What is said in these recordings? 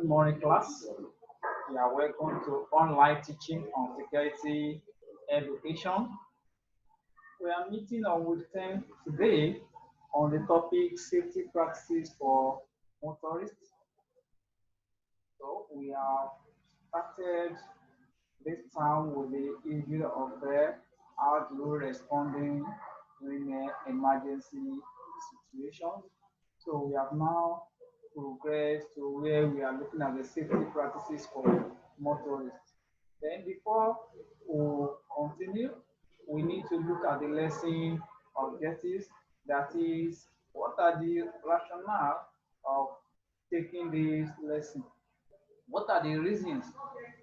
Good morning, class. You are welcome to online teaching on security education. We are meeting on week 10 today on the topic safety practices for motorists. So we have started this time with the issue of how to responding during emergency situations. So we have now progressed to where we are looking at the safety practices for motorists. Then before we continue, we need to look at the lesson objectives. That is, what are the rationale of taking this lesson? What are the reasons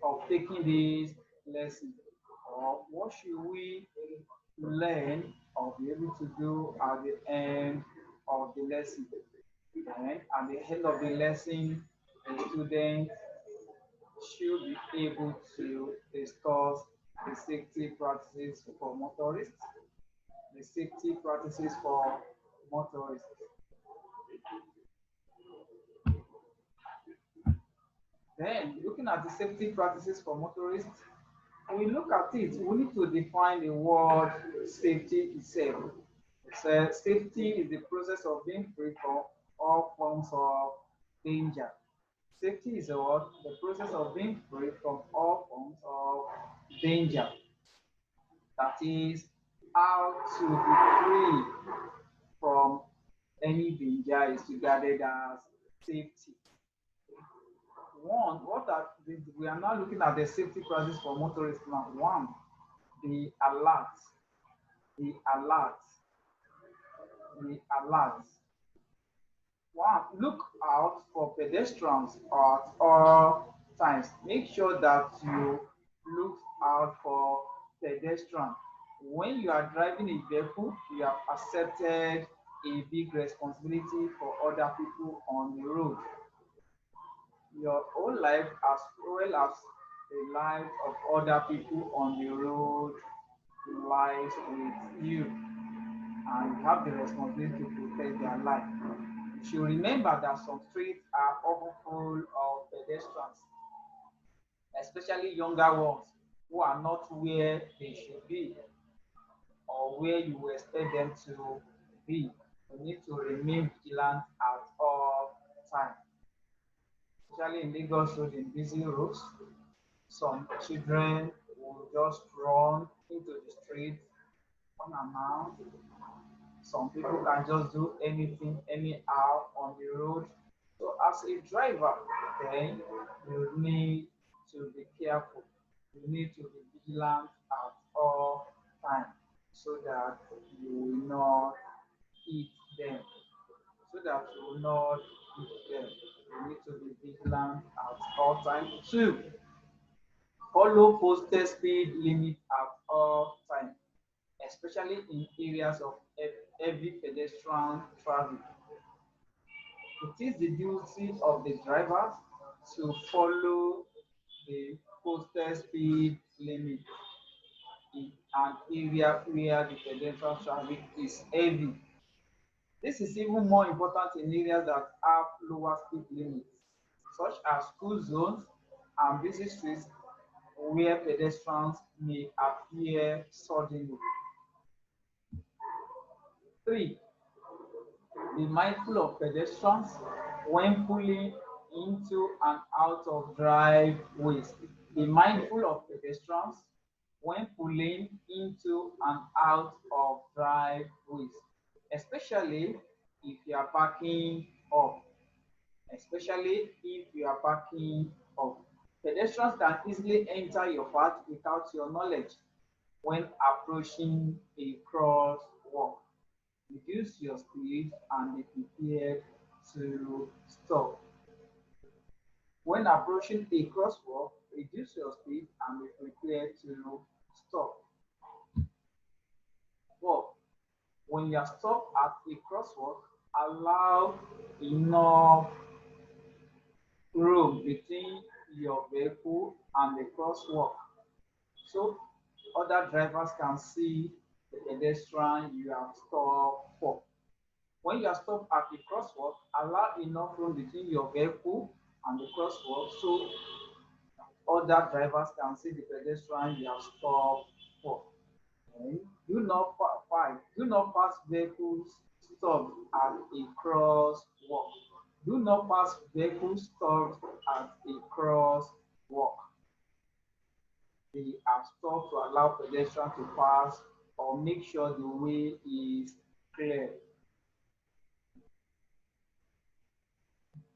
of taking this lesson? Or what should we learn or be able to do at the end of the lesson? And at the end of the lesson, the student should be able to discuss the safety practices for motorists, the safety practices for motorists. Then, looking at the safety practices for motorists, when we look at it, we need to define the word safety itself. So safety is the process of being free from all forms of danger. Safety is what? The process of being free from all forms of danger. That is, how to be free from any danger is regarded as safety. One, we are now looking at the safety practice for motorists now. One, the alert, the alert, the alert. One, look out for pedestrians at all times. Make sure that you look out for pedestrians. When you are driving a vehicle, you have accepted a big responsibility for other people on the road. Your own life as well as the lives of other people on the road lies with you, and you have the responsibility to protect their life. You should remember that some streets are often full of pedestrians, especially younger ones who are not where they should be or where you will expect them to be. You need to remain vigilant at all times. Especially in Lagos Road, in busy roads, some children will just run into the street unannounced. Some people can just do anything anyhow on the road. So as a driver, then you need to be careful. You need to be vigilant at all times so that you will not hit them. So that you will not hit them. You need to be vigilant at all times. Two, follow posted speed limit at all times, especially in areas of heavy pedestrian traffic. It is the duty of the drivers to follow the posted speed limit in an area where the pedestrian traffic is heavy. This is even more important in areas that have lower speed limits, such as school zones and busy streets where pedestrians may appear suddenly. Three, be mindful of pedestrians when pulling into and out of driveways. Be mindful of pedestrians when pulling into and out of driveways, especially if you are parking up. Especially if you are parking up. Pedestrians can easily enter your path without your knowledge when approaching a crosswalk. Reduce your speed and be prepared to stop. When approaching a crosswalk, reduce your speed and be prepared to stop. 4. When you are stopped at a crosswalk, allow enough room between your vehicle and the crosswalk so other drivers can see the pedestrian you have stopped for. When you are stopped at the crosswalk, allow enough room between your vehicle and the crosswalk so other drivers can see the pedestrian you have stopped for. Okay. Do not pass vehicles stopped at a crosswalk. Do not pass vehicles stopped at a crosswalk. They are stopped to allow pedestrians to pass or make sure the way is clear.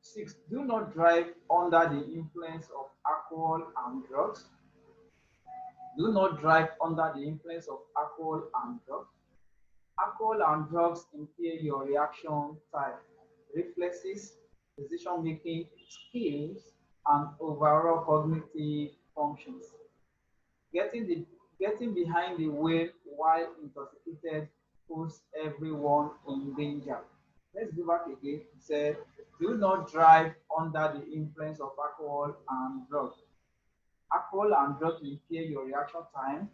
6. Do not drive under the influence of alcohol and drugs. Do not drive under the influence of alcohol and drugs. Alcohol and drugs impair your reaction time, reflexes, decision-making skills, and overall cognitive functions. Getting the getting behind the wheel while intoxicated puts everyone in danger. Let's go back again. It said, do not drive under the influence of alcohol and drugs. Alcohol and drugs impair your reaction time,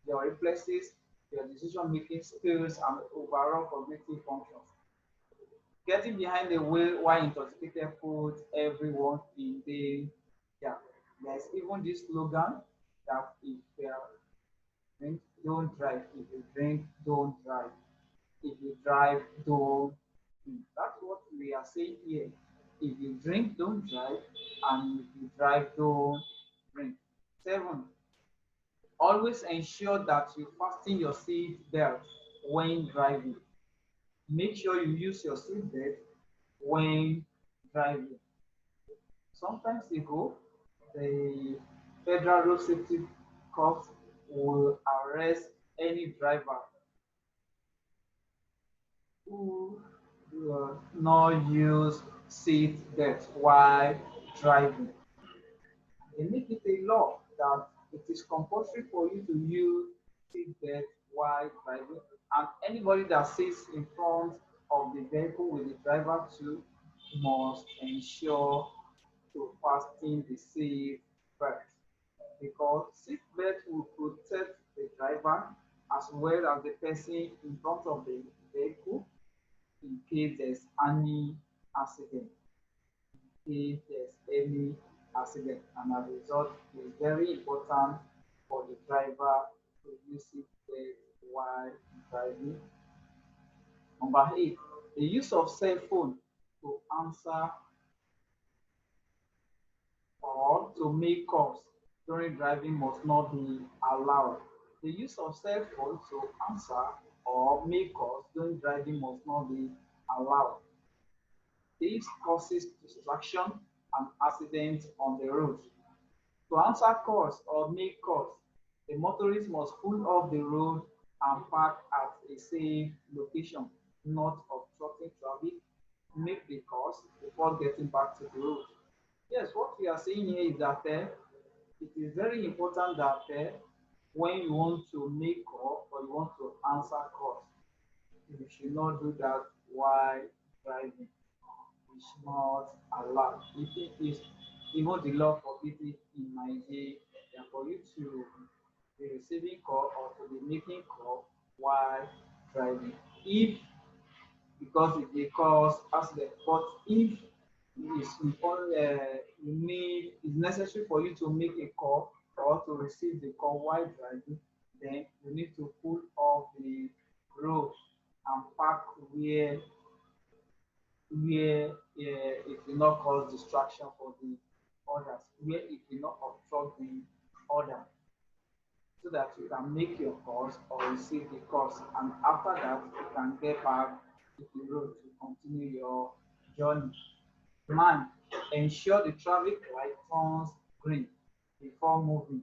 your reflexes, your decision-making skills, and overall cognitive functions. Getting behind the wheel while intoxicated puts everyone in danger. There's even this slogan that if drink, don't drive. If you drink, don't drive. If you drive, don't drink. That's what we are saying here. If you drink, don't drive. And if you drive, don't drink. 7. Always ensure that you fasten your seat belt when driving. Make sure you use your seat belt when driving. Sometimes ago, the Federal Road Safety Corps will arrest any driver who will not use seat belt while driving. They make it a law that it is compulsory for you to use seat belt while driving, and anybody that sits in front of the vehicle with the driver too must ensure to fasten the seat belt, because seat belt will protect the driver as well as the person in front of the vehicle in case there's any accident. If there's any accident, and as a result, it's very important for the driver to use seat belt while driving. Number 8, the use of cell phone to answer or to make calls during driving must not be allowed. The use of cell phone to answer or make calls during driving must not be allowed. This causes distraction and accidents on the road. To answer calls or make calls, the motorist must pull off the road and park at a safe location, not obstructing traffic. Make the calls before getting back to the road. Yes, what we are saying here is that it is very important that when you want to make call or you want to answer calls, you should not do that while driving. It's not allowed. If it is even the law forbids it in Nigeria, for you to be receiving call or to be making call while driving. If because it may cause accident, but if you need it's necessary for you to make a call or to receive the call while driving, then you need to pull off the road and park where it will not cause distraction for the others, where it will not obstruct the other, so that you can make your calls or receive the calls, and after that you can get back to the road to continue your journey. 9, ensure the traffic light turns green before moving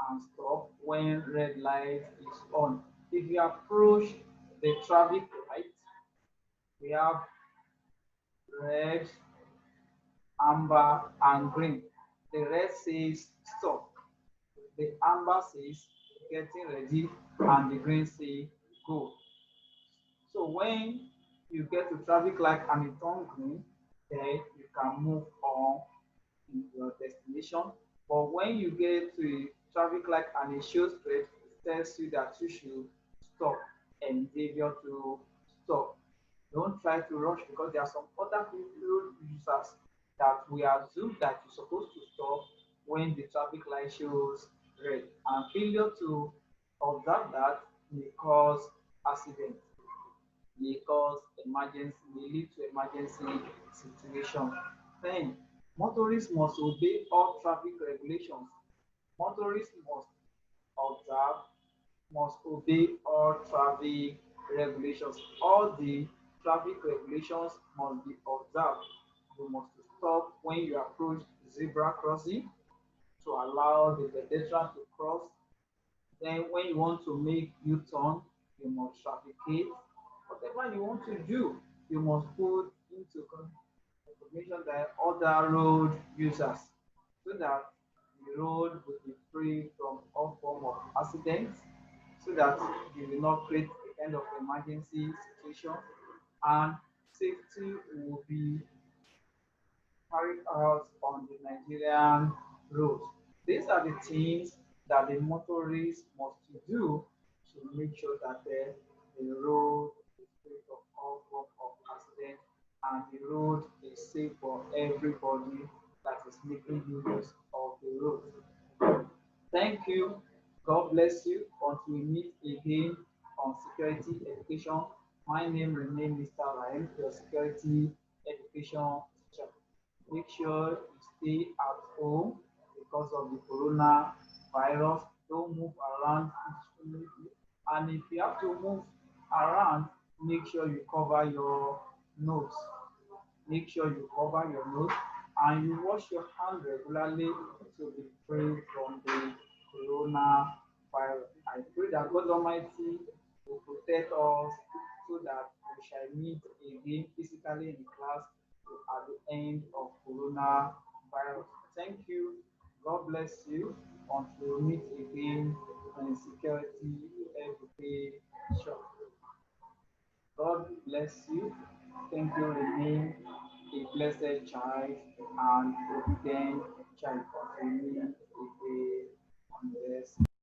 and stop when red light is on. If you approach the traffic light, we have red, amber, and green. The red says stop, the amber says getting ready, and the green says go. So when you get to traffic light and it turns green, then you can move on to your destination. But when you get to a traffic light and it shows red, it tells you that you should stop and endeavor to stop. Don't try to rush, because there are some other people users that we assume that you're supposed to stop when the traffic light shows red, and failure to observe that may cause accident, may cause emergency, may lead to emergency situation. Then, motorists must obey all traffic regulations. Motorists must observe, must obey all traffic regulations. All the traffic regulations must be observed. You must stop when you approach zebra crossing to allow the pedestrian to cross. Then when you want to make U-turn, you must trafficate. Whatever you want to do, you must put into information that other road users, so that the road will be free from all form of accidents, so that you will not create a kind of emergency situation, and safety will be carried out on the Nigerian roads. These are the things that the motorists must do to make sure that the road is free from all form of accident, and the road is safe for everybody that is making use of the road. Thank you. God bless you. Until we meet again on security education. My name remains Mr. Ryan, your security education teacher. Make sure you stay at home because of the coronavirus. Don't move around indiscriminately. And if you have to move around, make sure you cover your nose. Make sure you cover your nose and you wash your hands regularly to be free from the coronavirus. I pray that God Almighty will protect us so that we shall meet again physically in class at the end of coronavirus. Thank you. God bless you. Until we meet again in security education. God bless you. Thank you, remain a blessed child and obedient child. Continue to be on this